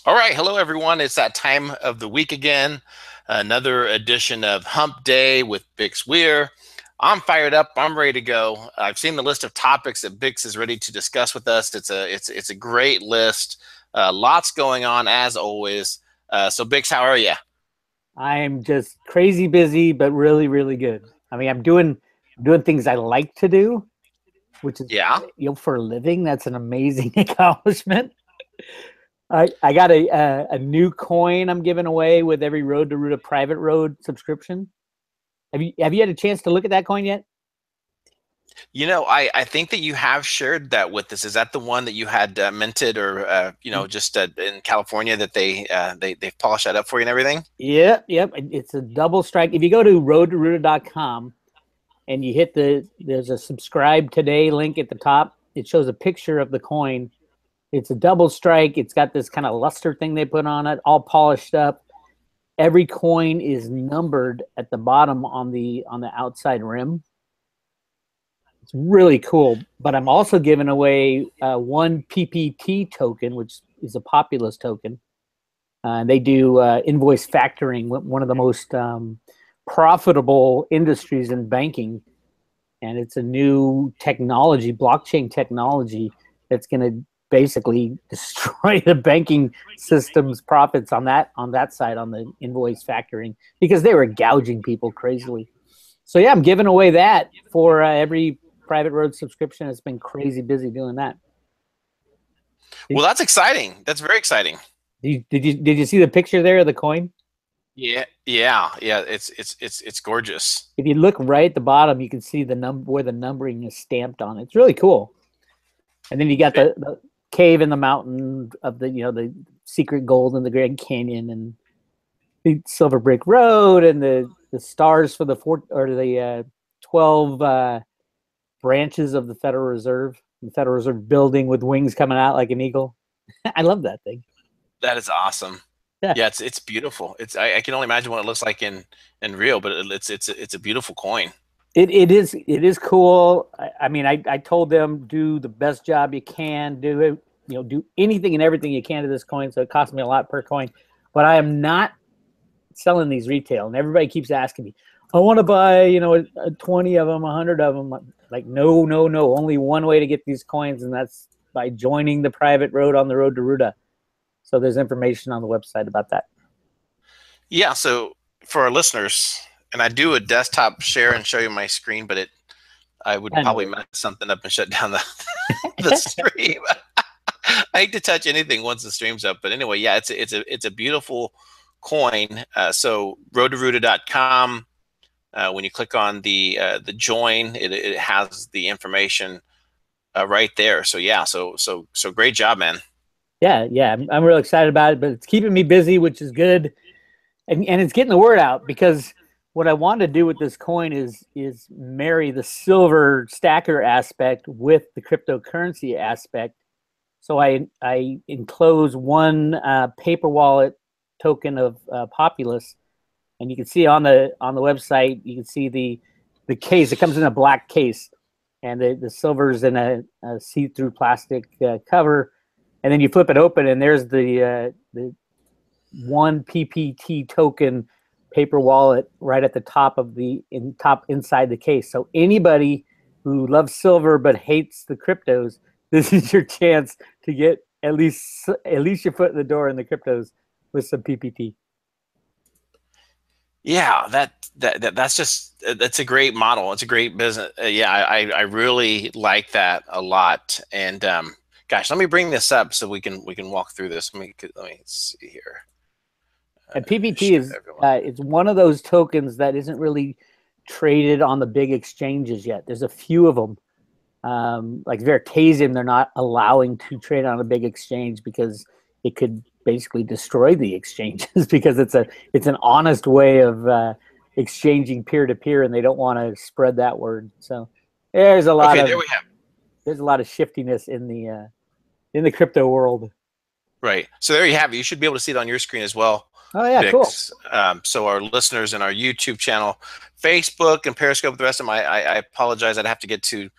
All right, hello everyone. It's that time of the week again. Another edition of Hump Day with Bix Weir. I'm fired up. I'm ready to go. I've seen the list of topics that Bix is ready to discuss with us. It's a great list. Lots going on as always. So Bix, how are you? I'm just crazy busy, but really, really good. I mean, I'm doing things I like to do, which is Yeah. for a living. That's an amazing accomplishment. I got a new coin I'm giving away with every Road to Ruta private road subscription. Have you had a chance to look at that coin yet? I think that you have shared that with us. Is that the one that you had minted or just in California that they've polished that up for you and everything? Yep, yep. It's a double strike. If you go to roadtoruta.com and you hit there's a subscribe today link at the top. It shows a picture of the coin. It's a double strike. It's got this kind of luster thing they put on it, all polished up. Every coin is numbered at the bottom on the outside rim. It's really cool. But I'm also giving away one PPT token, which is a populist token. They do invoice factoring, one of the most profitable industries in banking. And it's a new technology, blockchain technology, that's going to basically destroy the banking system's profits on that side, on the invoice factoring, because they were gouging people crazily. So yeah, I'm giving away that for every private road subscription. It's been crazy busy doing that. Well, that's exciting. That's very exciting. Did you see the picture there of the coin? Yeah. It's gorgeous. If you look right at the bottom, you can see the where the numbering is stamped on. It's really cool. And then you got the cave in the mountain of the secret gold in the Grand Canyon, and the Silver Brick Road, and the stars for the 12 branches of the Federal Reserve building with wings coming out like an eagle. I love that thing. That is awesome. Yeah. Yeah, it's beautiful. I can only imagine what it looks like in real, but it's a beautiful coin. It is cool. I mean, I told them, do the best job you can, do it, do anything and everything you can to this coin. So it cost me a lot per coin, but I am not selling these retail. And everybody keeps asking me, I want to buy, 20 of them, 100 of them. Like, no. Only one way to get these coins, and that's by joining the private road on the Road to Ruta. So there's information on the website about that. Yeah, so for our listeners, and I do a desktop share and show you my screen, but I would probably mess something up and shut down the stream. I hate to touch anything once the stream's up, but anyway, yeah, it's a beautiful coin. So roadtoruta.com. When you click on the join, it has the information right there. So yeah, so great job, man. Yeah, I'm real excited about it, but it's keeping me busy, which is good, and it's getting the word out, because what I want to do with this coin is marry the silver stacker aspect with the cryptocurrency aspect. So I enclose one paper wallet token of Populous, and you can see on the website, you can see the case. It comes in a black case, and the silver's in a see-through plastic cover. And then you flip it open, and there's the one PPT token paper wallet right at the top of inside the case. So anybody who loves silver but hates the cryptos, this is your chance to get at least your foot in the door in the cryptos with some PPT. Yeah, that's a great model. It's a great business. Yeah, I really like that a lot. And gosh, let me bring this up so we can walk through this. Let me see here. And PPT is it's one of those tokens that isn't really traded on the big exchanges yet. There's a few of them, like Veritasium. They're not allowing to trade on a big exchange because it could basically destroy the exchanges because it's an honest way of exchanging peer to peer, and they don't want to spread that word. So there's a lot there's a lot of shiftiness in the crypto world. Right. So there you have it. You should be able to see it on your screen as well. Oh yeah, Bix. Cool. So our listeners in our YouTube channel, Facebook, and Periscope, the rest of them, I apologize. I'd have to get to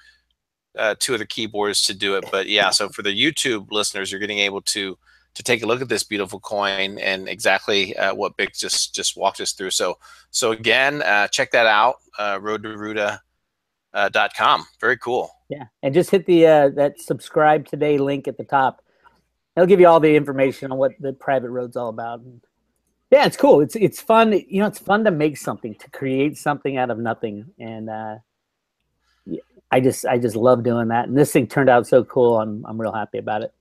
two of the keyboards to do it. But yeah, so for the YouTube listeners, you're getting able to to take a look at this beautiful coin and exactly what Bix just walked us through. So again, check that out, roadtoruta.com. Very cool. Yeah, and just hit the that subscribe today link at the top. It'll give you all the information on what the private road's all about. Yeah, it's cool. It's fun. You know, it's fun to make something, to create something out of nothing, and I just love doing that. And this thing turned out so cool. I'm real happy about it.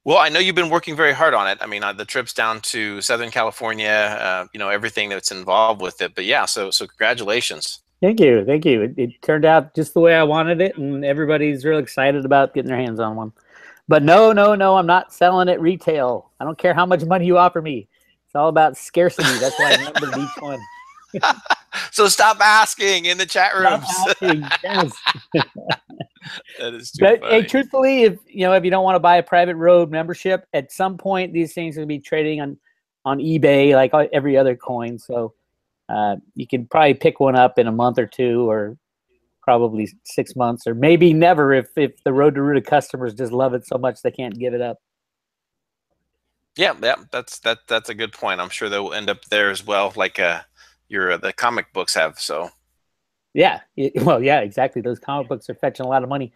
Well, I know you've been working very hard on it. I mean, the trips down to Southern California, you know, everything that's involved with it. But yeah, so congratulations. Thank you, thank you. It turned out just the way I wanted it, and everybody's real excited about getting their hands on one. But no, I'm not selling it retail. I don't care how much money you offer me. It's all about scarcity. That's why I numbered each one. So stop asking in the chat rooms. Yes. That is too funny. Hey, truthfully, if you don't want to buy a private road membership, at some point these things will be trading on eBay like every other coin. So you can probably pick one up in a month or two, or probably 6 months, or maybe never if the Road to Ruta customers just love it so much they can't give it up. Yeah, that's a good point. I'm sure they'll end up there as well, like the comic books have. So yeah, well, yeah, exactly. Those comic books are fetching a lot of money.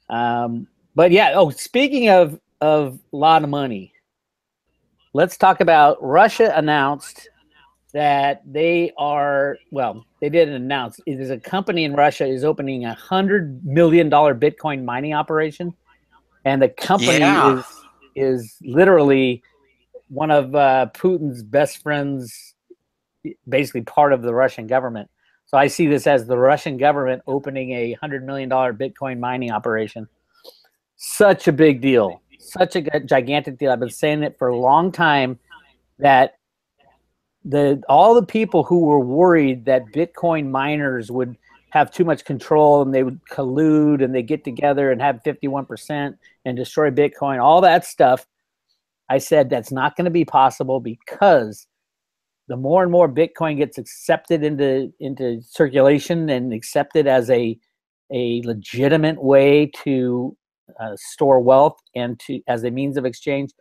But yeah, speaking of a lot of money, let's talk about Russia announced that they didn't announce. There's a company in Russia is opening $100 million Bitcoin mining operation, and the company is literally one of Putin's best friends, basically part of the Russian government. So I see this as the Russian government opening a $100 million Bitcoin mining operation. Such a big deal, such a gigantic deal. I've been saying it for a long time that all the people who were worried that Bitcoin miners would have too much control and they would collude and they get together and have 51% and destroy Bitcoin, all that stuff, I said that's not going to be possible, because the more and more Bitcoin gets accepted into circulation and accepted as a legitimate way to store wealth and as a means of exchange,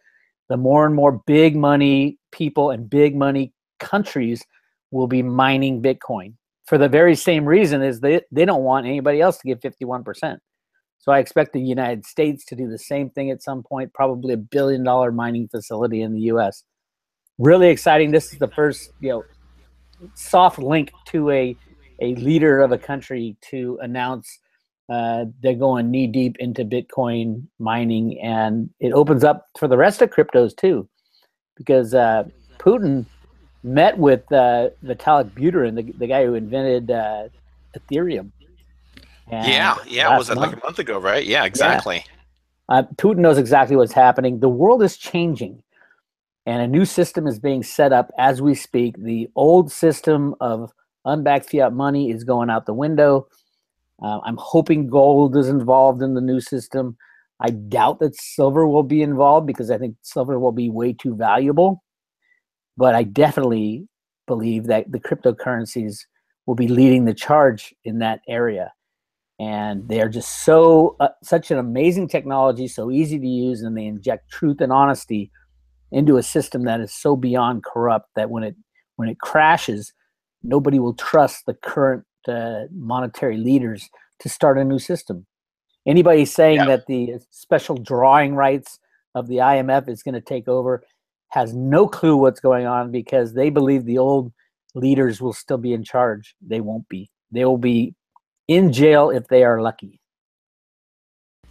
the more and more big money people and big money countries will be mining Bitcoin for the very same reason as they don't want anybody else to get 51%. So I expect the United States to do the same thing at some point, probably $1 billion mining facility in the US. Really exciting. This is the first, soft link to a leader of a country to announce they're going knee deep into Bitcoin mining, and it opens up for the rest of cryptos too, because Putin met with Vitalik Buterin, the guy who invented Ethereum. It was like a month ago, right? Yeah, exactly. Yeah. Putin knows exactly what's happening. The world is changing, and a new system is being set up as we speak. The old system of unbacked fiat money is going out the window. I'm hoping gold is involved in the new system. I doubt that silver will be involved, because I think silver will be way too valuable. But I definitely believe that the cryptocurrencies will be leading the charge in that area. And they are just such an amazing technology, so easy to use, and they inject truth and honesty into a system that is so beyond corrupt that when it crashes, nobody will trust the current monetary leaders to start a new system. Anybody saying that the special drawing rights of the IMF is going to take over has no clue what's going on, because they believe the old leaders will still be in charge. They won't be. They will be in jail if they are lucky.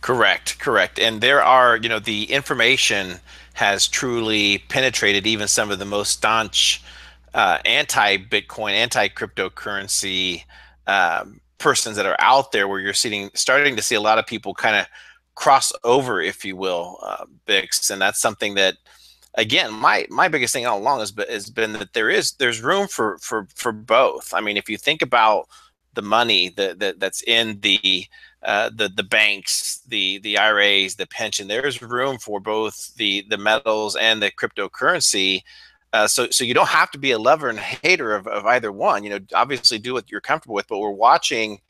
Correct. And there are, the information has truly penetrated even some of the most staunch anti-Bitcoin, anti-cryptocurrency persons that are out there, where you're starting to see a lot of people kind of cross over, if you will, Bix. And that's something that, again, my biggest thing all along has been that there's room for both. I mean, if you think about the money that's in the banks, the IRAs, the pension, there's room for both the metals and the cryptocurrency. So you don't have to be a lover and hater of either one. Obviously do what you're comfortable with. But we're watching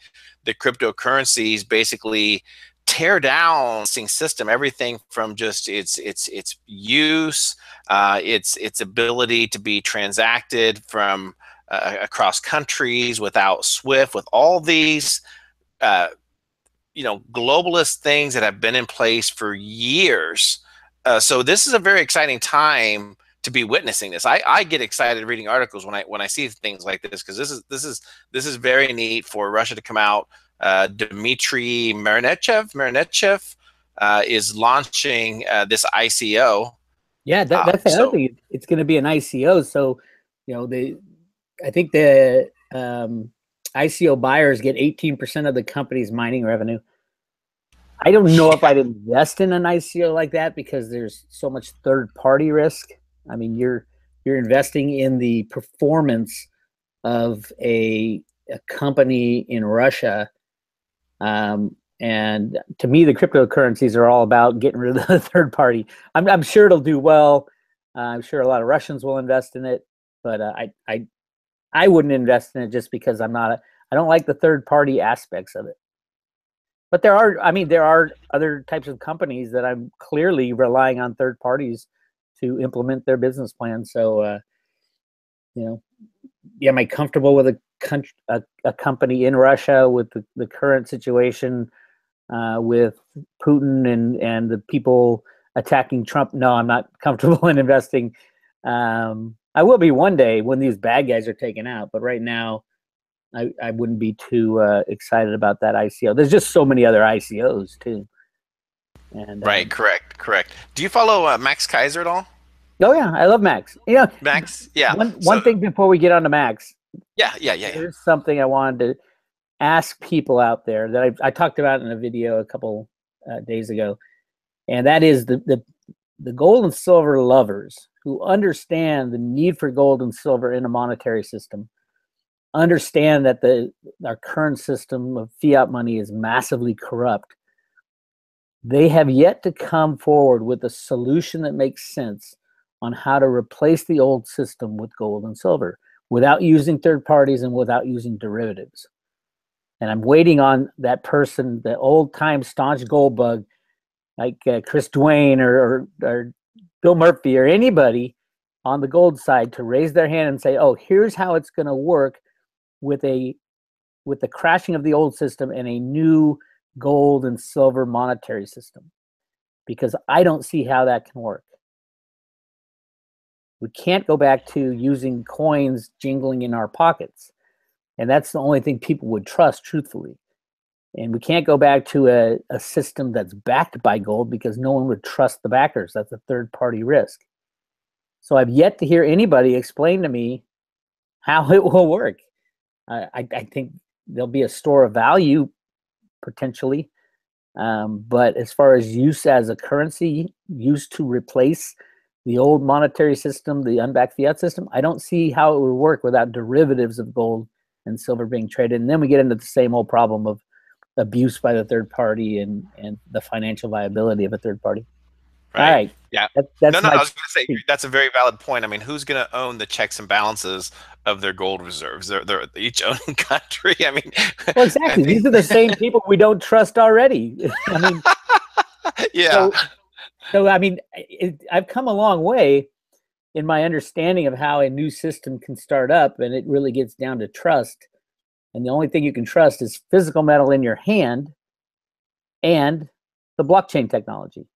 the cryptocurrencies basically tear down the system, everything from just its use, its ability to be transacted from across countries without SWIFT, with all these globalist things that have been in place for years. So this is a very exciting time to be witnessing this. I get excited reading articles when I see things like this, because this is very neat for Russia to come out. Dmitry Marinechev is launching this ICO. Yeah, that's the other thing. It's going to be an ICO. So, I think the ICO buyers get 18% of the company's mining revenue. I don't know if I'd invest in an ICO like that, because there's so much third-party risk. I mean, you're investing in the performance of a company in Russia. And to me, the cryptocurrencies are all about getting rid of the third party. I'm sure it'll do well. I'm sure a lot of Russians will invest in it, but I wouldn't invest in it just because I don't like the third party aspects of it. But there are other types of companies that I'm clearly relying on third parties to implement their business plan. So, am I comfortable with a company in Russia with the current situation with Putin and the people attacking Trump? No, I'm not comfortable in investing. I will be one day when these bad guys are taken out, but right now I wouldn't be too excited about that ICO. There's just so many other ICOs too. And right, correct. Do you follow Max Kaiser at all? Oh yeah, I love Max. Max, yeah. One thing before we get on to Max. Yeah. There's something I wanted to ask people out there that I talked about in a video a couple days ago, and that is the gold and silver lovers who understand the need for gold and silver in a monetary system, understand that our current system of fiat money is massively corrupt. They have yet to come forward with a solution that makes sense on how to replace the old system with gold and silver without using third parties and without using derivatives. And I'm waiting on that person, the old-time staunch gold bug, like Chris Duane or Bill Murphy or anybody on the gold side, to raise their hand and say, oh, here's how it's going to work with the crashing of the old system and a new gold and silver monetary system. Because I don't see how that can work. We can't go back to using coins jingling in our pockets. And that's the only thing people would trust, truthfully. And we can't go back to a system that's backed by gold, because no one would trust the backers. That's a third-party risk. So I've yet to hear anybody explain to me how it will work. I think there'll be a store of value, potentially. But as far as use as a currency, used to replace the old monetary system, the unbacked fiat system, I don't see how it would work without derivatives of gold and silver being traded. And then we get into the same old problem of abuse by the third party and the financial viability of a third party. Right. All right. Yeah. That's I was going to say, that's a very valid point. I mean, who's going to own the checks and balances of their gold reserves? They're each own country. I mean, well, exactly. These are the same people we don't trust already. I mean, yeah. So I mean, I've come a long way in my understanding of how a new system can start up, and it really gets down to trust. And the only thing you can trust is physical metal in your hand and the blockchain technology,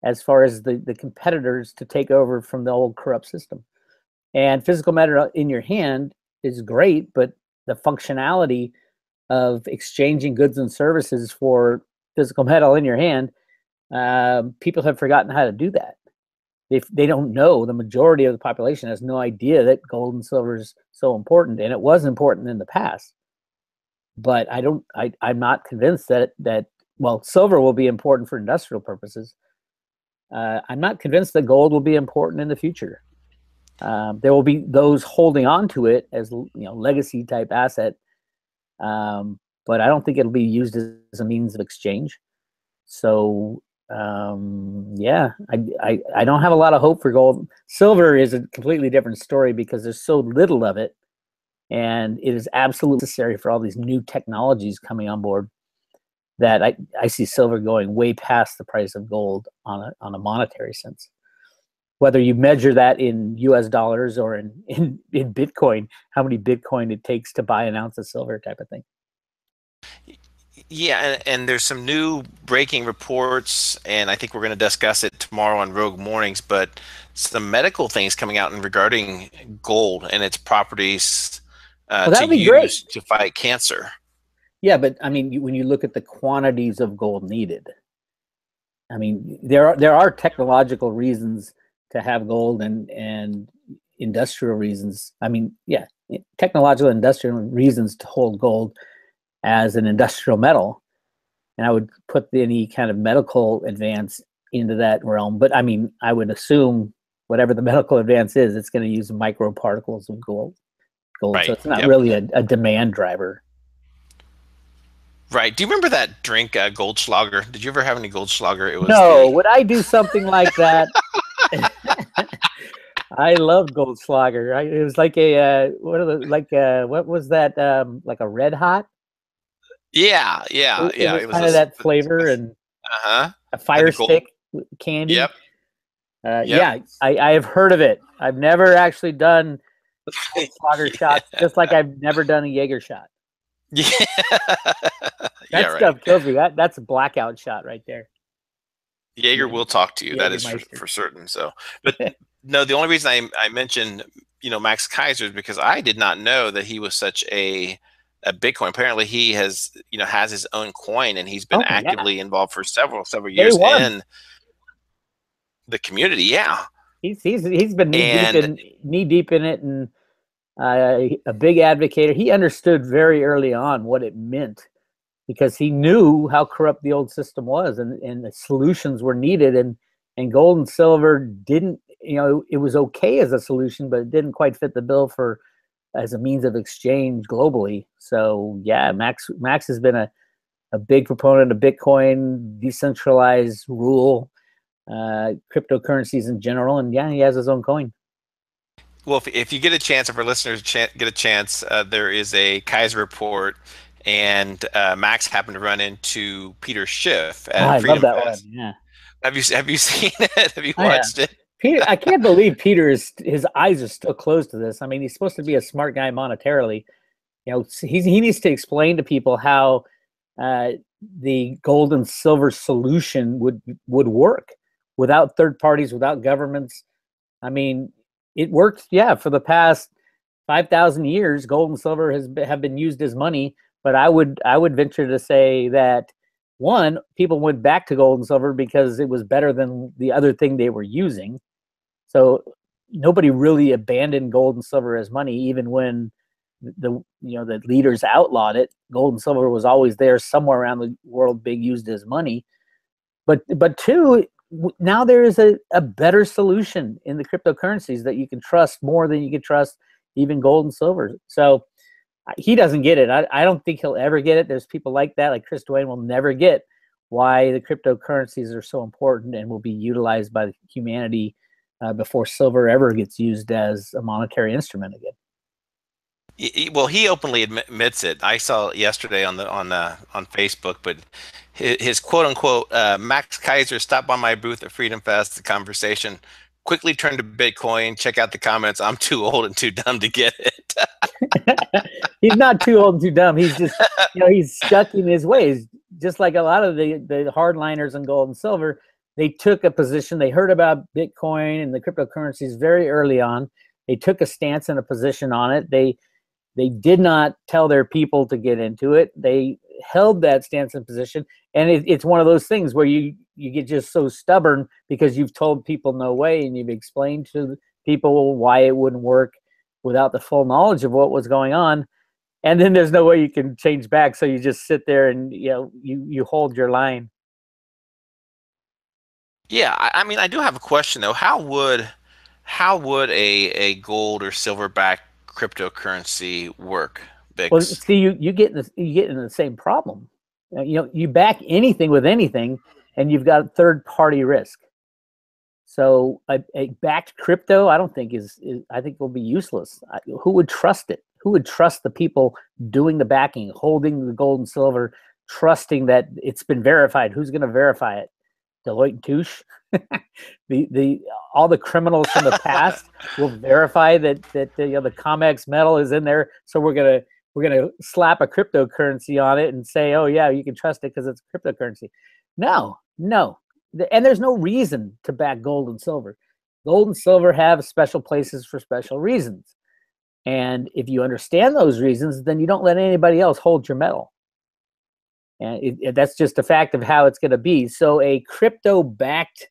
as far as the competitors to take over from the old corrupt system. And physical metal in your hand is great, but the functionality of exchanging goods and services for physical metal in your hand, people have forgotten how to do that. They don't know. The majority of the population has no idea that gold and silver is so important, and it was important in the past. But I'm not convinced that well, silver will be important for industrial purposes. I'm not convinced that gold will be important in the future. There will be those holding on to it as legacy type asset, but I don't think it'll be used as a means of exchange. So yeah, I don't have a lot of hope for gold. Silver is a completely different story because there's so little of it, and it is absolutely necessary for all these new technologies coming on board. that I see silver going way past the price of gold on a monetary sense. Whether you measure that in US dollars or in Bitcoin, how many Bitcoin it takes to buy an ounce of silver type of thing. Yeah, and there's some new breaking reports, and I think we're going to discuss it tomorrow on Rogue Mornings, but some medical things coming out in regarding gold and its properties Well, that to would be great. use to fight cancer. Yeah, but I mean, when you look at the quantities of gold needed, I mean, there are technological reasons to have gold and industrial reasons. I mean, yeah, technological and industrial reasons to hold gold as an industrial metal. And I would put any kind of medical advance into that realm. But I mean, I would assume whatever the medical advance is, it's going to use microparticles of gold. Right. So it's not Yep. really a demand driver. Right. Do you remember that drink, Goldschlager? Did you ever have any Goldschlager? It was No, would I do something like that? I love Goldschlager. It was like what was that? Like a Red Hot. Yeah. It was It was kind of that flavor and a Fire Stick candy. Yep. Yeah, I have heard of it. I've never actually done Goldschlager shots, just like I've never done a Jaeger shot. Yeah. That stuff kills me. That's a blackout shot right there. Jaeger will talk to you. That is for certain. So, but no, the only reason I mentioned, Max Keiser is because I did not know that he was such a Bitcoin. Apparently he has his own coin, and he's been actively involved for several years in the community. Yeah. He's been knee deep in it, and a big advocate. He understood very early on what it meant, because he knew how corrupt the old system was, and the solutions were needed, and gold and silver didn't, it was okay as a solution, but it didn't quite fit the bill as a means of exchange globally. So yeah, Max has been a big proponent of Bitcoin, decentralized rule, cryptocurrencies in general, and yeah, he has his own coin. Well, if you get a chance, if our listeners get a chance, there is a Keiser report, and Max happened to run into Peter Schiff at Freedom love that Fest. One. Yeah. Have you seen it? Have you watched it? Peter, I can't believe his eyes are still closed to this. I mean, he's supposed to be a smart guy monetarily. He needs to explain to people how the gold and silver solution would work without third parties, without governments. I mean, it worked, for the past 5,000 years. Gold and silver have been used as money, but I would venture to say that, one, people went back to gold and silver because it was better than the other thing they were using. So nobody really abandoned gold and silver as money, even when the leaders outlawed it. Gold and silver was always there somewhere around the world, being used as money. But two, now there is a better solution in the cryptocurrencies that you can trust more than you can trust even gold and silver. So he doesn't get it. I don't think he'll ever get it. There's people like that, like Chris Duane, will never get why the cryptocurrencies are so important and will be utilized by humanity before silver ever gets used as a monetary instrument again. Well, he openly admits it. I saw it yesterday on Facebook, but his quote unquote Max Keiser stopped by my booth at Freedom Fest. The conversation quickly turned to Bitcoin. Check out the comments. I'm too old and too dumb to get it. He's not too old and too dumb. He's just, he's stuck in his ways. Just like a lot of the hardliners in gold and silver, they took a position. They heard about Bitcoin and the cryptocurrencies very early on. They took a stance and a position on it. They did not tell their people to get into it. They held that stance and position. And it's one of those things where you get just so stubborn because you've told people no way, and you've explained to people why it wouldn't work without the full knowledge of what was going on. And then there's no way you can change back. So you just sit there and, you hold your line. Yeah. I mean, I do have a question though. How would a gold or silver-backed cryptocurrency work, Bix? Well, see, you get in the same problem. You back anything with anything, and you've got third-party risk. So a backed crypto, I don't think I think will be useless. Who would trust it? Who would trust the people doing the backing, holding the gold and silver, trusting that it's been verified. Who's going to verify it? Deloitte and Touche. All the criminals from the past will verify that the COMEX metal is in there. So we're gonna slap a cryptocurrency on it and say, oh yeah, you can trust it because it's cryptocurrency. No, and there's no reason to back gold and silver. Gold and silver have special places for special reasons. And if you understand those reasons, then you don't let anybody else hold your metal. And that's just a fact of how it's going to be. So a crypto-backed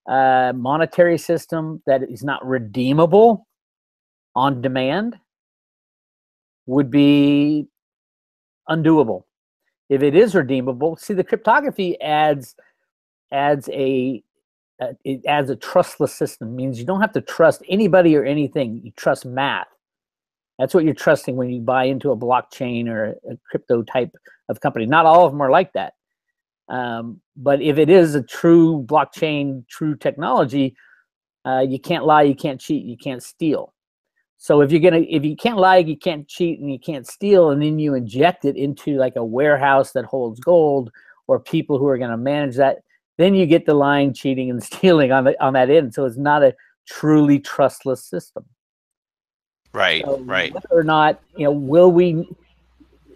monetary system that is not redeemable on demand would be undoable. If it is redeemable, see, the cryptography adds a trustless system. It means you don't have to trust anybody or anything. You trust math. That's what you're trusting when you buy into a blockchain or a crypto type of company. Not all of them are like that. But if it is a true blockchain, true technology, you can't lie, you can't cheat, you can't steal. So if you can't lie, you can't cheat, and you can't steal, and then you inject it into like a warehouse that holds gold or people who are going to manage that, then you get the lying, cheating, and stealing on that end. So it's not a truly trustless system. Right, so right. Whether or not, will we?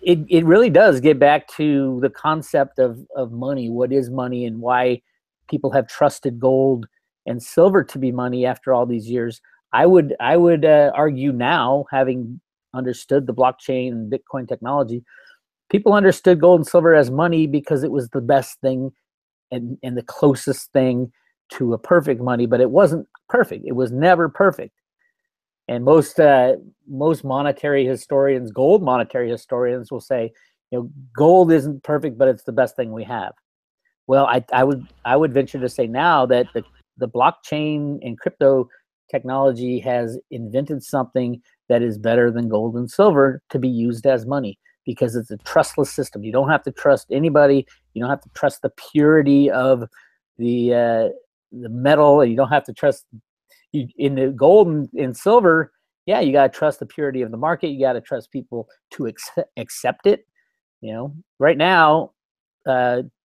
It really does get back to the concept of money. What is money, and why people have trusted gold and silver to be money after all these years. I would argue now, having understood the blockchain and Bitcoin technology, people understood gold and silver as money because it was the best thing and the closest thing to a perfect money, but it wasn't perfect. It was never perfect. And most monetary historians, gold monetary historians, will say, gold isn't perfect, but it's the best thing we have. Well, I would venture to say now that the blockchain and crypto technology has invented something that is better than gold and silver to be used as money, because it's a trustless system. You don't have to trust anybody. You don't have to trust the purity of the metal, and you don't have to trust. In the gold and silver, yeah, you got to trust the purity of the market. You got to trust people to accept it. Right now,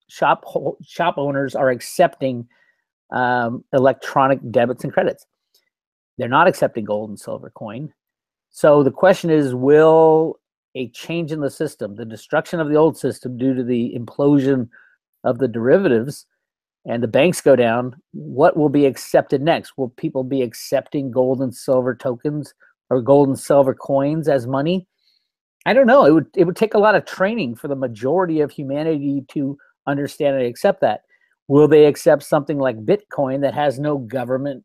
shop owners are accepting electronic debits and credits. They're not accepting gold and silver coin. So the question is, will a change in the system, the destruction of the old system due to the implosion of the derivatives, and the banks go down, what will be accepted next? Will people be accepting gold and silver tokens or gold and silver coins as money? I don't know. It would take a lot of training for the majority of humanity to understand and accept that. Will they accept something like Bitcoin that has no government,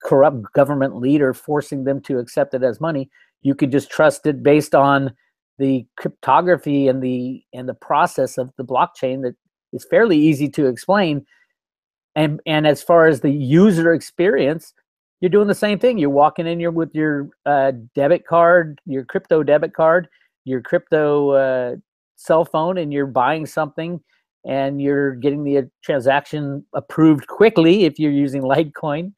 corrupt government leader forcing them to accept it as money? You could just trust it based on the cryptography and the process of the blockchain that is fairly easy to explain. And as far as the user experience, you're doing the same thing. You're walking in with your debit card, your crypto debit card, your crypto cell phone, and you're buying something, and you're getting the transaction approved quickly if you're using Litecoin,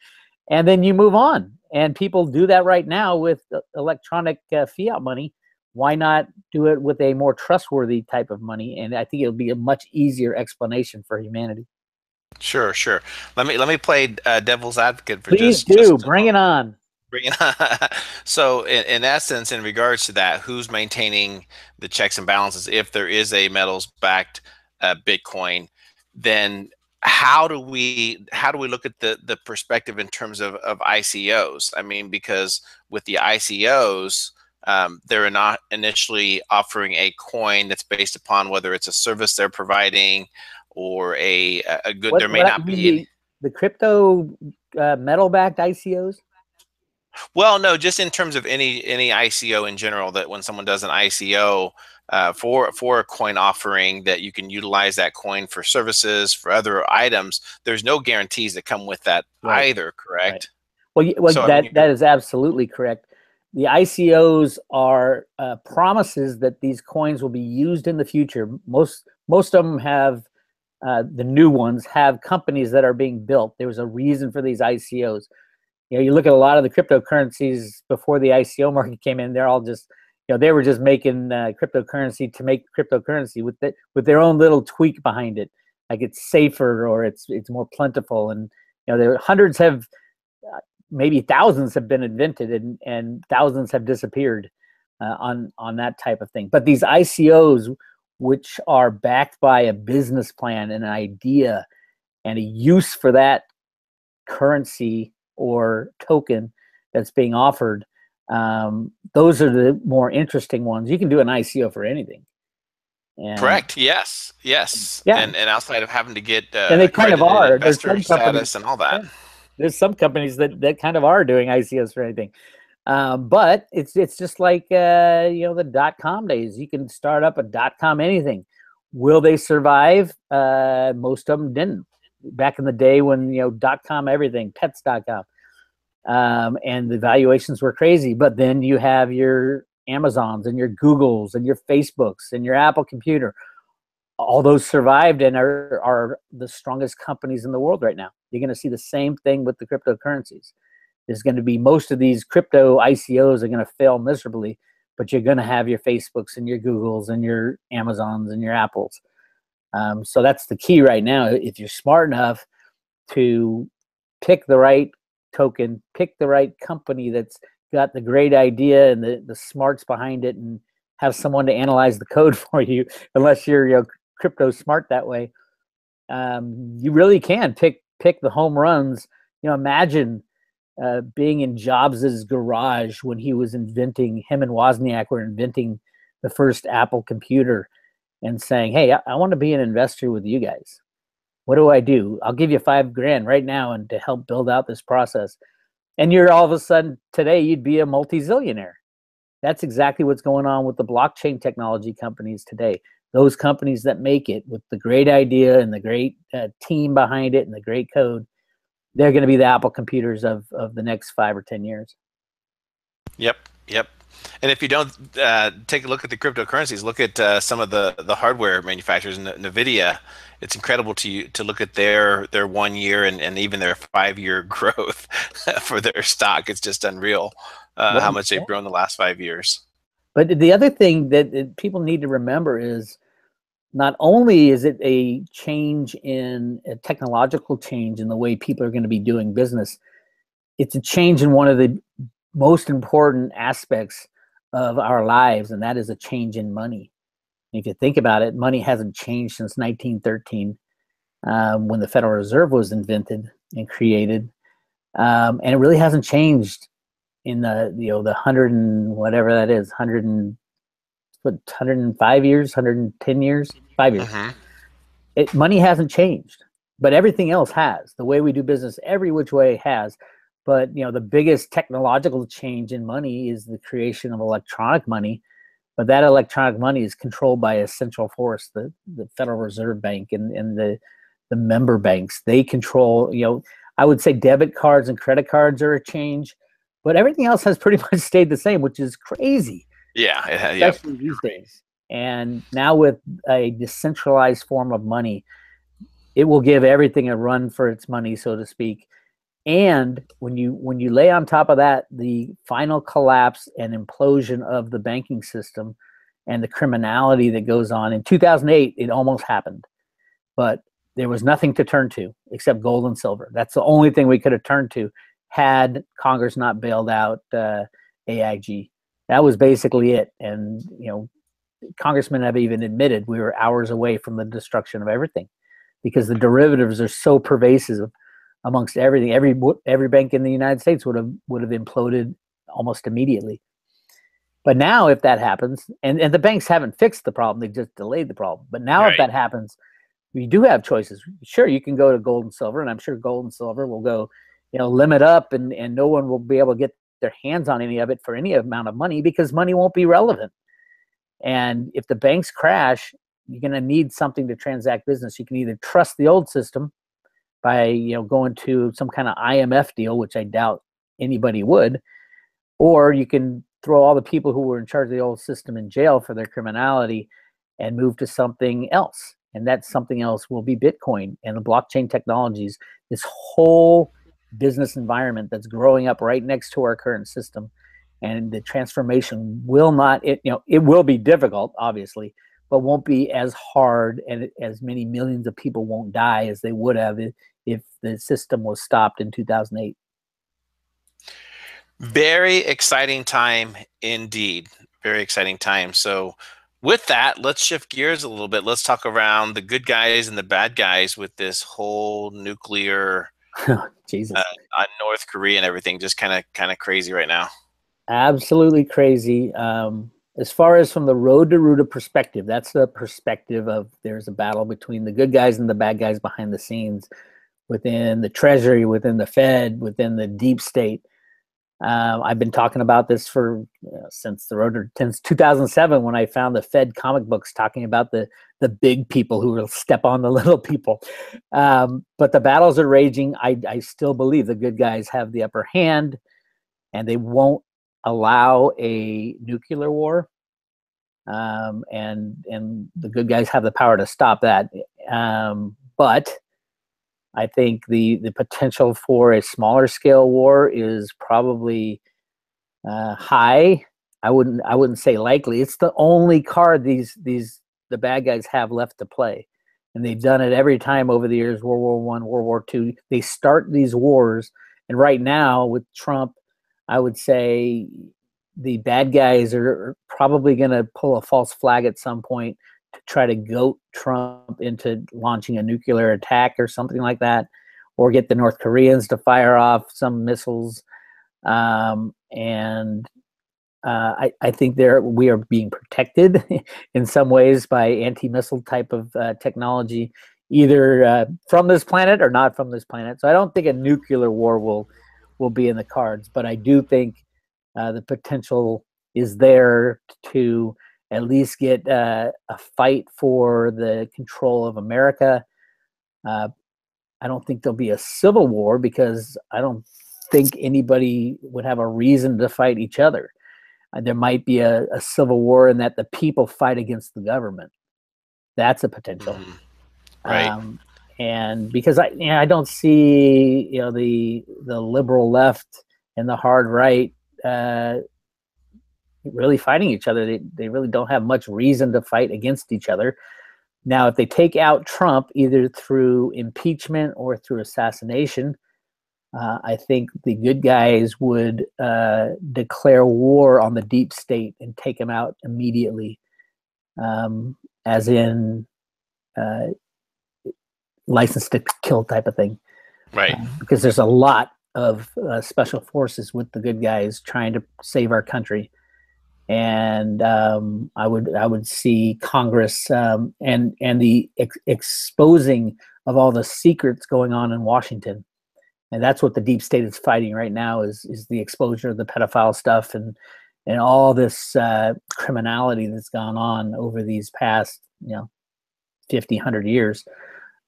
and then you move on. And people do that right now with electronic fiat money. Why not do it with a more trustworthy type of money? And I think it'll be a much easier explanation for humanity. Sure. Let me play devil's advocate for Please bring it on. So in essence, in regards to that, who's maintaining the checks and balances? If there is a metals-backed Bitcoin, then how do we look at the perspective in terms of ICOs? I mean, because with the ICOs, they're not initially offering a coin that's based upon whether it's a service they're providing or a good. There may not be the crypto metal-backed ICOs. Well, no, just in terms of any ICO in general, that when someone does an ICO for a coin offering, that you can utilize that coin for services, for other items, there's no guarantees that come with that either, correct? Right. Well, so, that is absolutely correct. The ICOs are promises that these coins will be used in the future. Most of them have, the new ones have companies that are being built. There was a reason for these ICOs. You look at a lot of the cryptocurrencies before the ICO market came in, they're all just, they were just making cryptocurrency to make cryptocurrency with their own little tweak behind it, like it's safer or it's more plentiful. And there are hundreds have, maybe thousands have been invented, and thousands have disappeared on that type of thing. But these ICOs, which are backed by a business plan and an idea and a use for that currency or token that's being offered, those are the more interesting ones. You can do an ICO for anything. And, correct. Yes. Yeah. And outside of having to get and they kind of are investor status and all that. Yeah. There's some companies that kind of are doing ICOs for anything. But it's just like the .com days. You can start up a .com anything. Will they survive? Most of them didn't. Back in the day when .com everything, pets.com, and the valuations were crazy. But then you have your Amazons and your Googles and your Facebooks and your Apple computer. All those survived and are the strongest companies in the world right now. You're going to see the same thing with the cryptocurrencies. There's going to be most of these crypto ICOs are going to fail miserably, but you're going to have your Facebooks and your Googles and your Amazons and your Apples. So that's the key right now. If you're smart enough to pick the right token, pick the right company that's got the great idea and the smarts behind it, and have someone to analyze the code for you, unless you're crypto smart that way, you really can pick the home runs. Imagine being in Jobs' garage when he was inventing, him and Wozniak were inventing the first Apple computer, and saying, hey, I want to be an investor with you guys. What do I do? I'll give you $5,000 right now and to help build out this process. And you're all of a sudden today you'd be a multi-zillionaire. That's exactly what's going on with the blockchain technology companies today. Those companies that make it with the great idea and the great team behind it and the great code, they're going to be the Apple computers of the next 5 or 10 years. Yep. And if you don't take a look at the cryptocurrencies, look at some of the hardware manufacturers, NVIDIA. It's incredible to look at their 1 year and even their 5-year growth for their stock. It's just unreal how much they've grown the last 5 years. But the other thing that people need to remember is, not only is it a change in a technological change in the way people are going to be doing business, it's a change in one of the most important aspects of our lives, and that is a change in money. If you think about it, money hasn't changed since 1913, when the Federal Reserve was invented and created, and it really hasn't changed in the 100 and whatever that is, 105 years, 110 years, 5 years. Money hasn't changed, but everything else has. The way we do business, every which way has. But the biggest technological change in money is the creation of electronic money. But that electronic money is controlled by a central force, the Federal Reserve Bank and the member banks. They control, I would say debit cards and credit cards are a change, but everything else has pretty much stayed the same, which is crazy. Yeah, especially these days. And now with a decentralized form of money, it will give everything a run for its money, so to speak. And when you lay on top of that the final collapse and implosion of the banking system and the criminality that goes on, in 2008, it almost happened. But there was nothing to turn to except gold and silver. That's the only thing we could have turned to had Congress not bailed out AIG. That was basically it. And, congressmen have even admitted we were hours away from the destruction of everything, because the derivatives are so pervasive amongst everything. Every bank in the United States would have imploded almost immediately. But now if that happens, and the banks haven't fixed the problem, they just delayed the problem. But now if that happens, we do have choices. Sure, you can go to gold and silver, and I'm sure gold and silver will go, limit up, and no one will be able to get their hands on any of it for any amount of money, because money won't be relevant. And if the banks crash, you're going to need something to transact business. You can either trust the old system by going to some kind of IMF deal, which I doubt anybody would, or you can throw all the people who were in charge of the old system in jail for their criminality and move to something else. And that something else will be Bitcoin and the blockchain technologies, this whole business environment that's growing up right next to our current system. and the transformation will not, it will be difficult, obviously, but won't be as hard, and as many millions of people won't die as they would have if the system was stopped in 2008. Very exciting time indeed. Very exciting time. So with that, let's shift gears a little bit. Let's talk around the good guys and the bad guys with this whole nuclear Jesus. North Korea and everything. Just kind of crazy right now. Absolutely crazy. As far as from the road to Ruta perspective, that's the perspective of there's a battle between the good guys and the bad guys behind the scenes, within the Treasury, within the Fed, within the deep state. I've been talking about this for since 2007, when I found the Fed comic books talking about the big people who will step on the little people. But the battles are raging. I still believe the good guys have the upper hand, and they won't allow a nuclear war. And the good guys have the power to stop that. But I think the potential for a smaller scale war is probably high. I wouldn't say likely. It's the only card the bad guys have left to play, and they've done it every time over the years. World War I, World War II. They start these wars, and right now with Trump, I would say the bad guys are probably going to pull a false flag at some point to try to goat Trump into launching a nuclear attack or something like that, or get the North Koreans to fire off some missiles. I think we are being protected in some ways by anti-missile type of technology, either from this planet or not from this planet. So I don't think a nuclear war will be in the cards, but I do think the potential is there to at least get a fight for the control of America. I don't think there'll be a civil war, because I don't think anybody would have a reason to fight each other. There might be a civil war in that the people fight against the government. That's a potential. Right. And because I don't see the liberal left and the hard right really fighting each other. They really don't have much reason to fight against each other. Now, if they take out Trump, either through impeachment or through assassination, I think the good guys would declare war on the deep state and take him out immediately, as in license to kill type of thing. Right. Because there's a lot of special forces with the good guys trying to save our country. And I would see Congress and the exposing of all the secrets going on in Washington, and that's what the deep state is fighting right now is the exposure of the pedophile stuff and all this criminality that's gone on over these past 50, 100 years.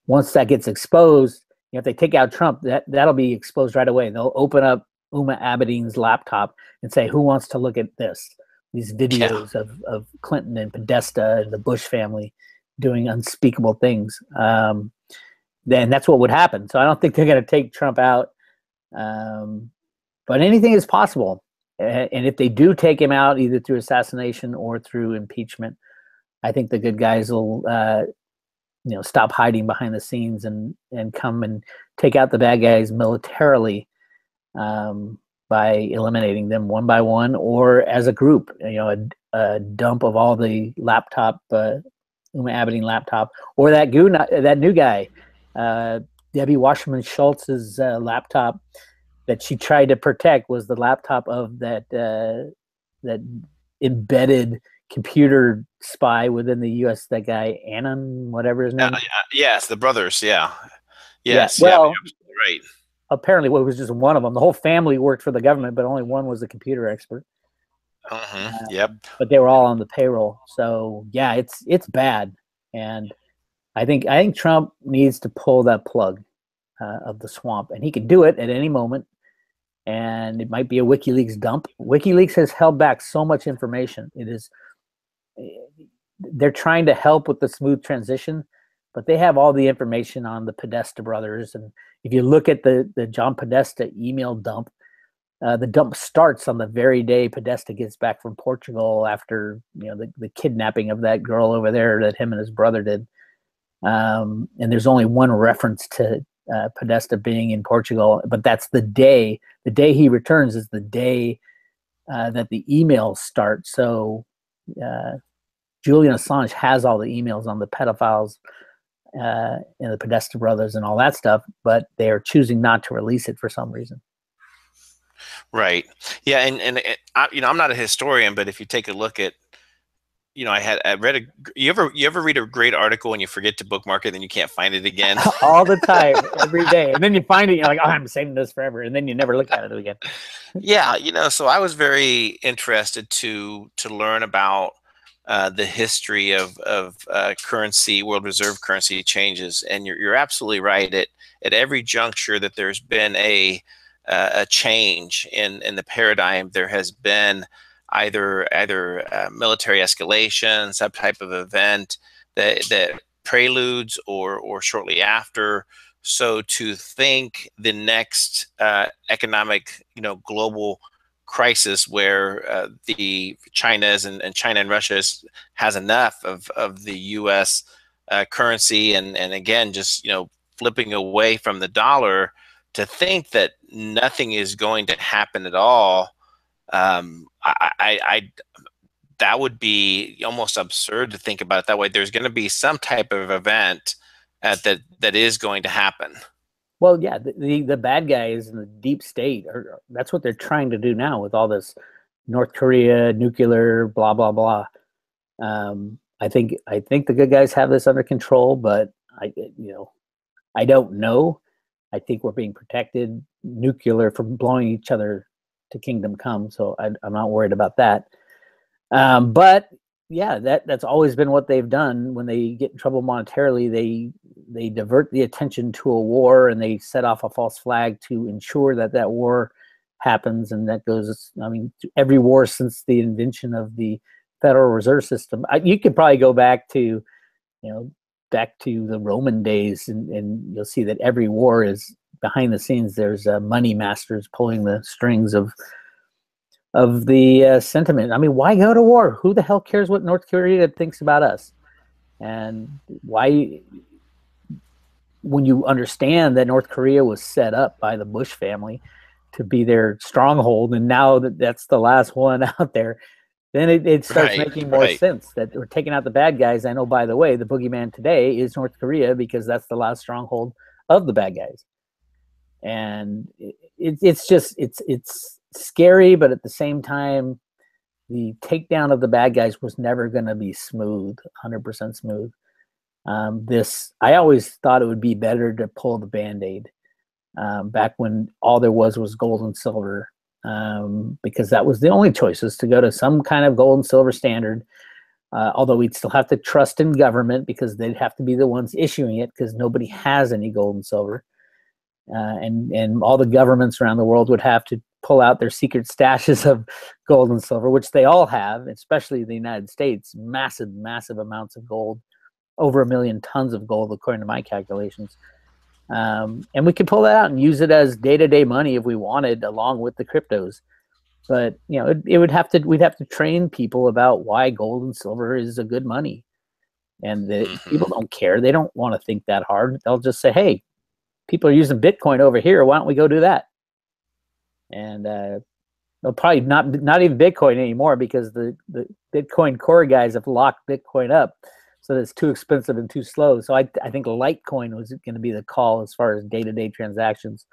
Once that gets exposed, if they take out Trump, that'll be exposed right away. They'll open up Uma Abedin's laptop and say, "Who wants to look at this?" These videos of Clinton and Podesta and the Bush family doing unspeakable things. Then that's what would happen. So I don't think they're going to take Trump out. But anything is possible. And if they do take him out, either through assassination or through impeachment, I think the good guys will stop hiding behind the scenes and come and take out the bad guys militarily, by eliminating them one by one or as a group. A dump of all the laptop, Uma Abedin laptop, or that new guy, Debbie Wasserman Schultz's laptop that she tried to protect was the laptop of that embedded computer spy within the U.S. That guy Annan, whatever his name. Yes, the brothers. Yeah. Yes. Yeah. Well, right. Apparently, it was just one of them. The whole family worked for the government, but only one was a computer expert. Yep. But they were all on the payroll. So yeah, it's bad, and I think Trump needs to pull that plug of the swamp, and he can do it at any moment. And it might be a WikiLeaks dump. WikiLeaks has held back so much information. They're trying to help with the smooth transition, but they have all the information on the Podesta brothers. And if you look at the John Podesta email dump, The dump starts on the very day Podesta gets back from Portugal after the kidnapping of that girl over there that him and his brother did. And there's only one reference to Podesta being in Portugal, but that's the day. The day he returns is the day that the emails start. So Julian Assange has all the emails on the pedophiles and the Podesta brothers and all that stuff, but they are choosing not to release it for some reason. Right. Yeah. And I'm not a historian, but if you take a look at, I read you ever read a great article and you forget to bookmark it, then you can't find it again? All the time, every day. And then you find it, you're like, oh, I'm saving this forever. And then you never look at it again. Yeah. So I was very interested to learn about the history of currency, world reserve currency changes. And you're absolutely right. At every juncture that there's been a change in the paradigm, there has been either military escalation, some type of event that preludes or shortly after. So to think the next economic, global crisis where the China's and China and Russia has enough of the U.S. Currency and again just flipping away from the dollar, to think that nothing is going to happen at all, that would be almost absurd to think about it that way. There's going to be some type of event that is going to happen. Well, yeah, the bad guys in the deep state that's what they're trying to do now with all this North Korea nuclear blah blah blah. I think the good guys have this under control, but I don't know. I think we're being protected nuclear from blowing each other to kingdom come, so I'm not worried about that. But yeah, that's always been what they've done. When they get in trouble monetarily, they divert the attention to a war and they set off a false flag to ensure that war happens. And that goes, every war since the invention of the Federal Reserve System. You could probably go back to, back to the Roman days, and you'll see that every war is behind the scenes. There's money masters pulling the strings of the sentiment. Why go to war? Who the hell cares what North Korea thinks about us? And why, when you understand that North Korea was set up by the Bush family to be their stronghold, and now that's the last one out there, then it starts making more sense that we're taking out the bad guys. I know, by the way, the boogeyman today is North Korea because that's the last stronghold of the bad guys. And it's scary, but at the same time, the takedown of the bad guys was never going to be smooth, 100% smooth. I always thought it would be better to pull the Band-Aid back when all there was gold and silver, because that was the only choices, to go to some kind of gold and silver standard. Although we'd still have to trust in government because they'd have to be the ones issuing it, because nobody has any gold and silver. And all the governments around the world would have to pull out their secret stashes of gold and silver, which they all have, especially the United States, massive amounts of gold, over 1 million tons of gold, according to my calculations. And we could pull that out and use it as day-to-day money if we wanted, along with the cryptos. But we'd have to train people about why gold and silver is a good money. And people don't care. They don't want to think that hard. They'll just say, hey, people are using Bitcoin over here. Why don't we go do that? And they'll probably not even Bitcoin anymore, because the Bitcoin core guys have locked Bitcoin up so that it's too expensive and too slow. So I think Litecoin was going to be the call as far as day-to-day transactions.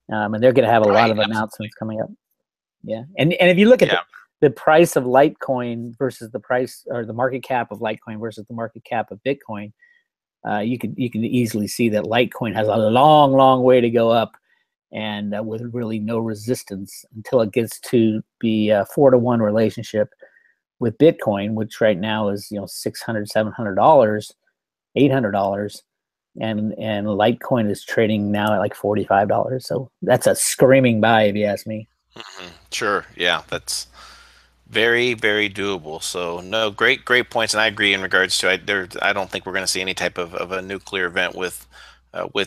And they're going to have a lot of announcements coming up. Yeah. And if you look at the price of Litecoin versus the price, or the market cap of Litecoin versus the market cap of Bitcoin, you can easily see that Litecoin has a long way to go up, and with really no resistance until it gets to be a 4-to-1 relationship with Bitcoin, which right now is $600, $700, $800, and Litecoin is trading now at like $45. So that's a screaming buy, if you ask me. Sure, yeah, that's very doable. So no, great points, and I agree in regards to I don't think we're going to see any type of a nuclear event with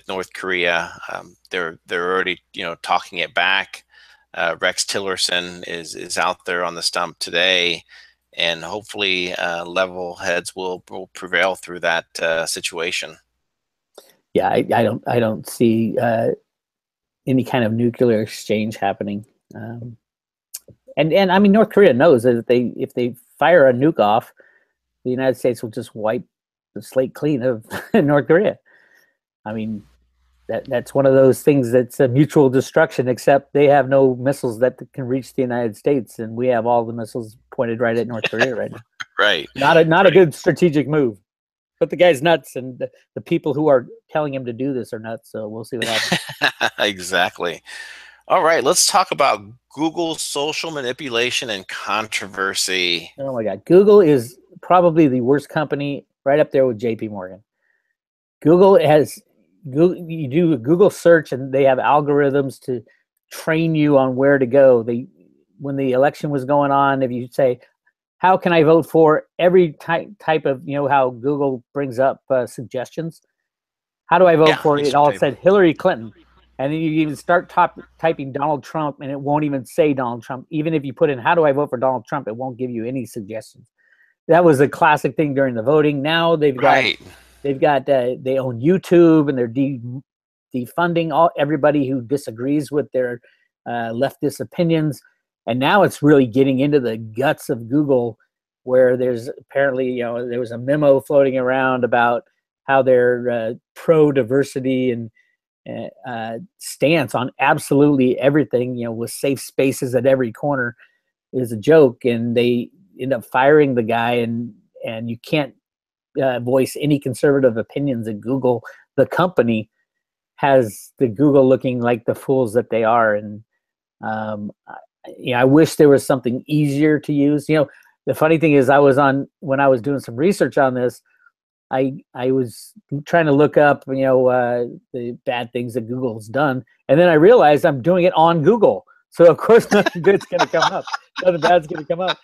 North Korea. They're already talking it back. Rex Tillerson is out there on the stump today, and hopefully level heads will prevail through that situation. Yeah, I don't see any kind of nuclear exchange happening. And I mean, North Korea knows that if they fire a nuke off, the United States will just wipe the slate clean of North Korea. I mean, that's one of those things that's a mutual destruction, except they have no missiles that can reach the United States, and we have all the missiles pointed right at North Korea right now. Right. Not a good strategic move. But the guy's nuts, and the people who are telling him to do this are nuts. So we'll see what happens. Exactly. All right, let's talk about Google's social manipulation and controversy. Oh my God, Google is probably the worst company, right up there with JP Morgan. Google has you do a Google search, and they have algorithms to train you on where to go. When the election was going on, if you say, how can I vote for, every type of, how Google brings up suggestions, how do I vote Yeah, for it? It all said Hillary Clinton. And then you even start typing Donald Trump, and it won't even say Donald Trump. Even if you put in, how do I vote for Donald Trump, it won't give you any suggestions. That was a classic thing during the voting. Now they own YouTube, and they're defunding everybody who disagrees with their leftist opinions. And now it's really getting into the guts of Google, where there's apparently, there was a memo floating around about how they're pro-diversity and stance on absolutely everything, with safe spaces at every corner, is a joke. And they end up firing the guy, and you can't voice any conservative opinions at Google. The company has the Google looking like the fools that they are. And I wish there was something easier to use. The funny thing is, when I was doing some research on this, I was trying to look up, the bad things that Google's done, and then I realized I'm doing it on Google. So of course nothing good's going to come up. Nothing bad's going to come up.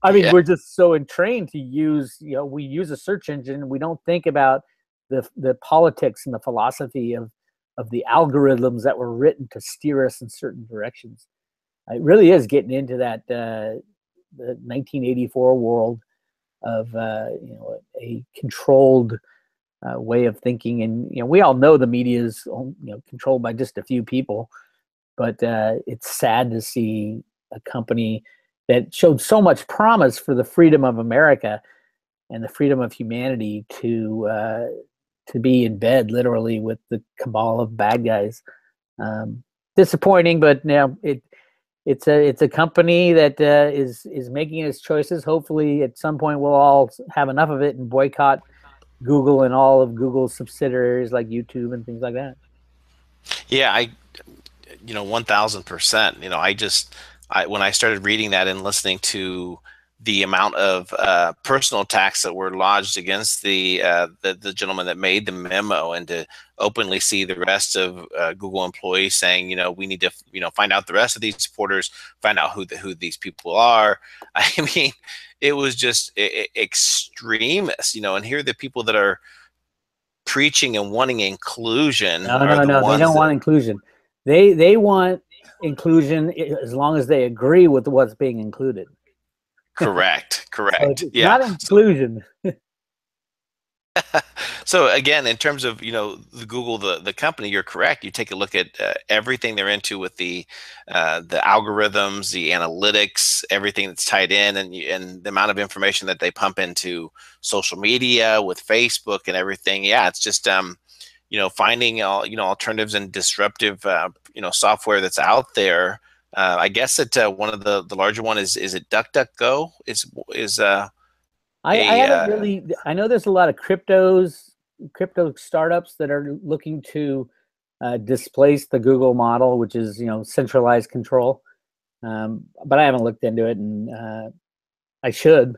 I mean, we're just so entrained to use, we use a search engine, and we don't think about the politics and the philosophy of the algorithms that were written to steer us in certain directions. It really is getting into that the 1984 world of a controlled way of thinking. And we all know the media is controlled by just a few people, but it's sad to see a company that showed so much promise for the freedom of America and the freedom of humanity to be in bed literally with the cabal of bad guys. Disappointing, but it's a company that is making its choices. Hopefully, at some point, we'll all have enough of it and boycott Google and all of Google's subsidiaries like YouTube and things like that. Yeah, 1000%. When I started reading that and listening to the amount of personal attacks that were lodged against the gentleman that made the memo, and to openly see the rest of Google employees saying, we need to, find out the rest of these supporters, find out who these people are. I mean, it was just extremist, and here are the people that are preaching and wanting inclusion. No, they don't want inclusion. They want inclusion as long as they agree with what's being included. Correct. So yeah. Not inclusion. So again, in terms of the Google, the company, you're correct. You take a look at everything they're into with the algorithms, the analytics, everything that's tied in, and the amount of information that they pump into social media with Facebook and everything. Yeah, it's just finding alternatives and disruptive software that's out there. I guess that one of the larger one is it DuckDuckGo I haven't really. I know there's a lot of crypto startups that are looking to displace the Google model, which is centralized control. But I haven't looked into it, and I should.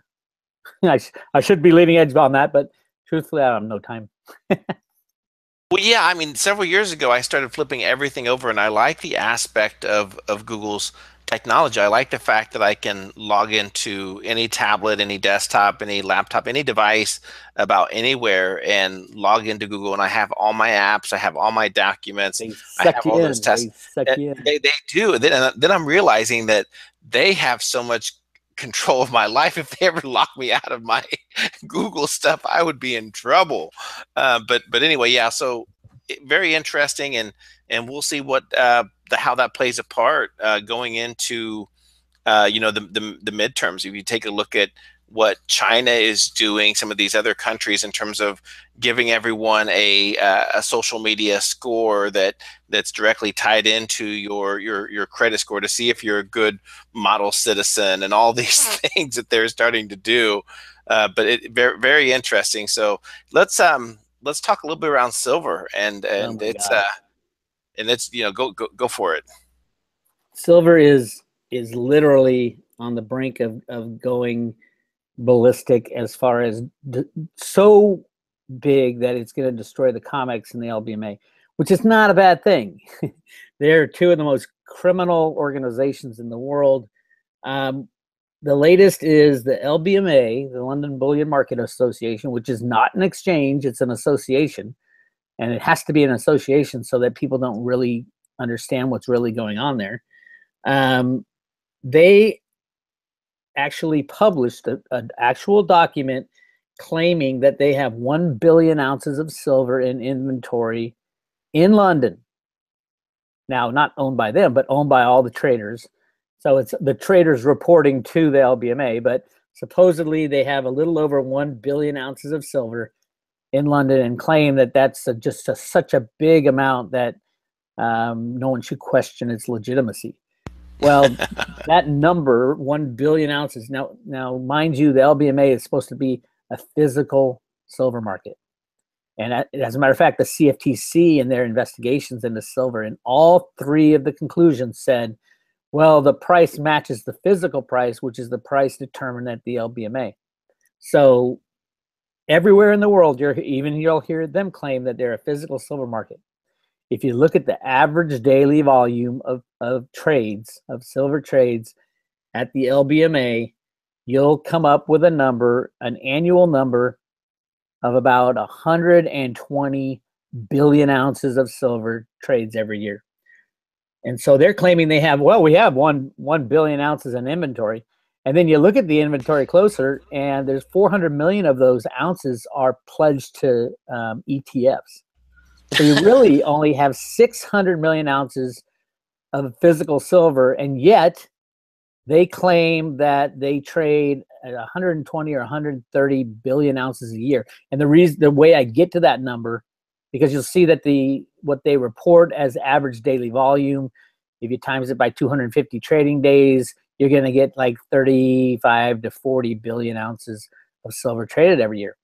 I should be leading edge on that, but truthfully, I don't have no time. Well, yeah, I mean, several years ago, I started flipping everything over, and I like the aspect of Google's technology. I like the fact that I can log into any tablet, any desktop, any laptop, any device about anywhere and log into Google, and I have all my apps, I have all my documents, They I suck have you all those in. tests. They suck you in. They do. And then I'm realizing that they have so much control of my life. If they ever lock me out of my Google stuff, I would be in trouble. But anyway, yeah. So very interesting, and we'll see what how that plays a part going into the midterms. If you take a look at what China is doing, some of these other countries in terms of giving everyone a social media score that's directly tied into your credit score to see if you're a good model citizen and all these things that they're starting to do. But it very interesting. So let's talk a little bit around silver and Oh and my it's God. and it's go for it. Silver is literally on the brink of going ballistic as far as so big that it's going to destroy the comics and the LBMA, which is not a bad thing. They're two of the most criminal organizations in the world. Um, the latest is the LBMA, the London Bullion Market Association, which is not an exchange, it's an association. And it has to be an association so that people don't really understand what's really going on there. They actually published an actual document claiming that they have 1 billion ounces of silver in inventory in London. Now, not owned by them, but owned by all the traders. So it's the traders reporting to the LBMA, but supposedly they have a little over 1 billion ounces of silver in London and claim that that's such a big amount that no one should question its legitimacy. Well, that number, 1 billion ounces. Now, mind you, the LBMA is supposed to be a physical silver market. And as a matter of fact, the CFTC in their investigations into silver, and all three of the conclusions said, well, the price matches the physical price, which is the price determined at the LBMA. So everywhere in the world, you'll hear them claim that they're a physical silver market. If you look at the average daily volume of trades, of silver trades at the LBMA, you'll come up with a number, an annual number of about 120 billion ounces of silver trades every year. And so they're claiming they have, well, we have 1 billion ounces in inventory. And then you look at the inventory closer, and there's 400 million of those ounces are pledged to ETFs. So you really only have 600 million ounces of physical silver, and yet they claim that they trade at 120 or 130 billion ounces a year. And the way I get to that number, because you'll see that what they report as average daily volume, if you times it by 250 trading days, you're going to get like 35 to 40 billion ounces of silver traded every year.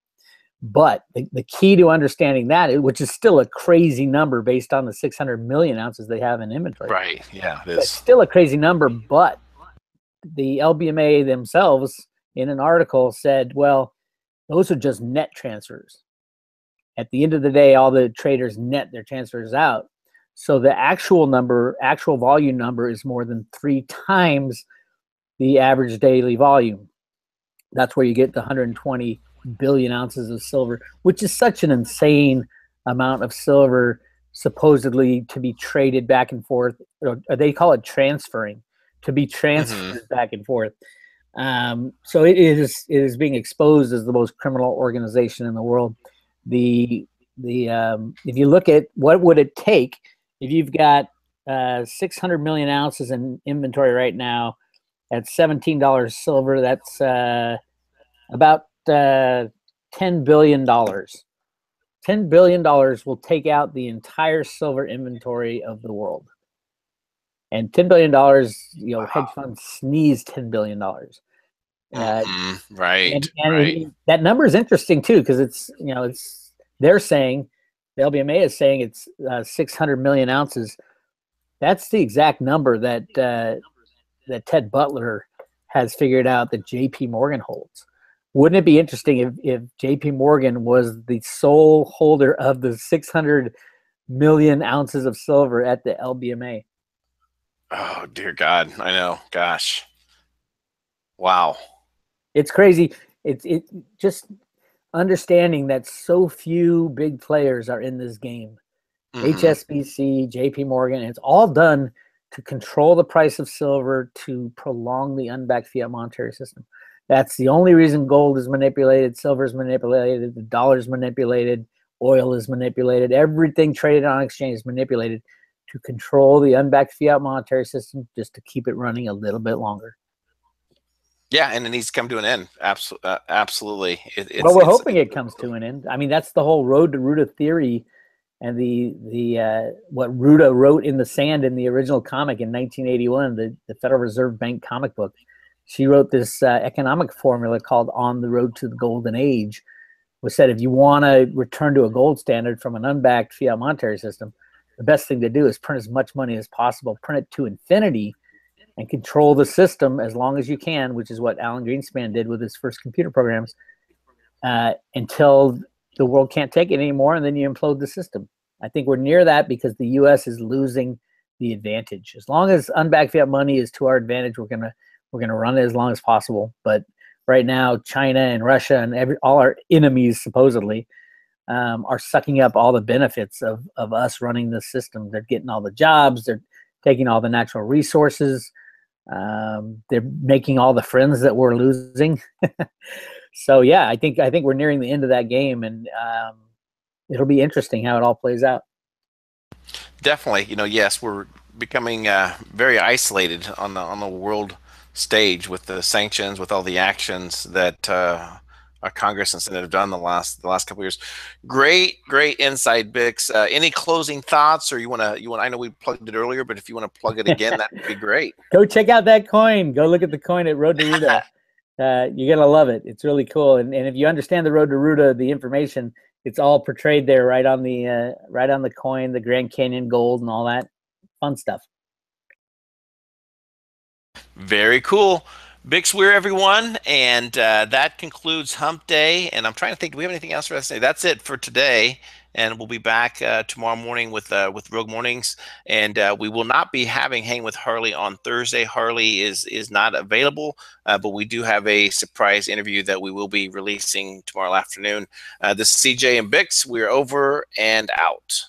But the key to understanding that, which is still a crazy number based on the 600 million ounces they have in inventory, Right. Yeah, it but is. still a crazy number. But the LBMA themselves, in an article, said, well, those are just net transfers. At the end of the day, all the traders net their transfers out. So the actual volume number is more than 3 times the average daily volume. That's where you get the 120 billion ounces of silver, which is such an insane amount of silver supposedly to be traded back and forth. Or they call it transferring, to be transferred back and forth. So it is being exposed as the most criminal organization in the world. If you look at what would it take if you've got 600 million ounces in inventory right now at $17 silver, that's about $10 billion. $10 billion will take out the entire silver inventory of the world. And $10 billion, Wow. hedge funds sneeze $10 billion. Right. And that number is interesting too, because they're saying, the LBMA is saying it's 600 million ounces. That's the exact number that Ted Butler has figured out that JP Morgan holds. Wouldn't it be interesting if JP Morgan was the sole holder of the 600 million ounces of silver at the LBMA? Oh, dear God. I know. Gosh. Wow. It's crazy. It just understanding that so few big players are in this game. HSBC, JP Morgan, it's all done to control the price of silver to prolong the unbacked fiat monetary system. That's the only reason gold is manipulated, silver is manipulated, the dollar is manipulated, oil is manipulated, everything traded on exchange is manipulated to control the unbacked fiat monetary system just to keep it running a little bit longer. Yeah, and it needs to come to an end. Absolutely. Well, we're hoping it comes to an end. I mean, that's the whole road to Ruta theory, and what Ruta wrote in the sand in the original comic in 1981, the Federal Reserve Bank comic book. She wrote this economic formula called "On the Road to the Golden Age," which said if you want to return to a gold standard from an unbacked fiat monetary system, the best thing to do is print as much money as possible, print it to infinity, and control the system as long as you can, which is what Alan Greenspan did with his first computer programs, until the world can't take it anymore, and then you implode the system. I think we're near that because the U.S. is losing the advantage. As long as unbacked fiat money is to our advantage, we're gonna run it as long as possible. But right now, China and Russia and all our enemies supposedly are sucking up all the benefits of us running the system. They're getting all the jobs. They're taking all the natural resources. They're making all the friends that we're losing. So yeah, I think we're nearing the end of that game, and it'll be interesting how it all plays out. Definitely, yes, we're becoming very isolated on the world stage with the sanctions, with all the actions that our Congress and Senate have done the last couple of years. Great insight, Bix. Any closing thoughts, or you want? I know we plugged it earlier, but if you want to plug it again, that would be great. Go check out that coin. Go look at the coin at Road to Ruta. You're gonna love it. It's really cool, and if you understand the Road to Ruta, the information, it's all portrayed there, right on the coin, the Grand Canyon gold, and all that fun stuff. Very cool. Bix Weir, everyone, and that concludes Hump Day. And I'm trying to think, do we have anything else for us to say? That's it for today, and we'll be back tomorrow morning with Rogue Mornings. And we will not be having Hang with Harley on Thursday. Harley is not available, but we do have a surprise interview that we will be releasing tomorrow afternoon. This is CJ and Bix. We're over and out.